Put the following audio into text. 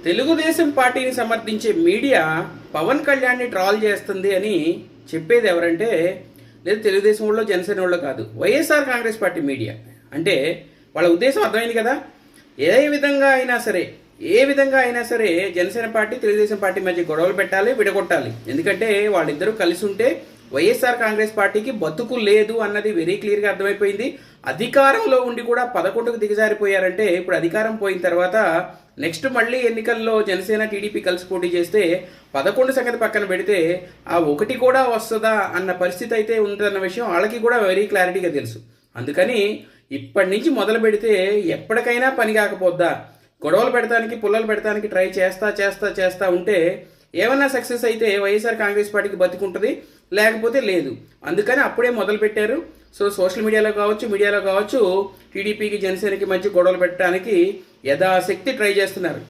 తెలుగుదేశం పార్టీని సమర్థించే మీడియా పవన్ కళ్యాణ్ని ట్రాల్ చేస్తుంది అని చెప్పేది ఎవరంటే లేదు తెలుగుదేశం వాళ్ళు జనసేన వాళ్ళు కాదు, వైఎస్ఆర్ కాంగ్రెస్ పార్టీ మీడియా. అంటే వాళ్ళ ఉద్దేశం అర్థమైంది కదా. ఏ విధంగా అయినా సరే జనసేన పార్టీ తెలుగుదేశం పార్టీ మధ్య గొడవలు పెట్టాలి, విడగొట్టాలి. ఎందుకంటే వాళ్ళిద్దరూ కలిసి ఉంటే వైఎస్ఆర్ కాంగ్రెస్ పార్టీకి బతుకు లేదు అన్నది వెరీ క్లియర్గా అర్థమైపోయింది. అధికారంలో ఉండి కూడా 11కు దిగజారిపోయారంటే ఇప్పుడు అధికారం పోయిన తర్వాత నెక్స్ట్ మళ్ళీ ఎన్నికల్లో జనసేన టీడీపీ కలిసి పోటీ చేస్తే 11 సంగతి పక్కన పెడితే ఆ 1 కూడా వస్తుందా అన్న పరిస్థితి అయితే ఉందన్న విషయం వాళ్ళకి కూడా వెరీ క్లారిటీగా తెలుసు. అందుకని ఇప్పటి నుంచి మొదలు పెడితే ఎప్పటికైనా పని కాకపోద్దా, గొడవలు పెడతానికి పుల్లలు పెడతానికి ట్రై చేస్తా ఉంటే ఏమన్నా సక్సెస్ అయితే వైఎస్ఆర్ కాంగ్రెస్ పార్టీకి బతికుంటుంది, లేకపోతే లేదు. అందుకని అప్పుడే మొదలు పెట్టారు. సో సోషల్ మీడియాలో కావచ్చు టీడీపీకి జనసేనకి మధ్య గొడవలు పెట్టడానికి యథాశక్తి ట్రై చేస్తున్నారు.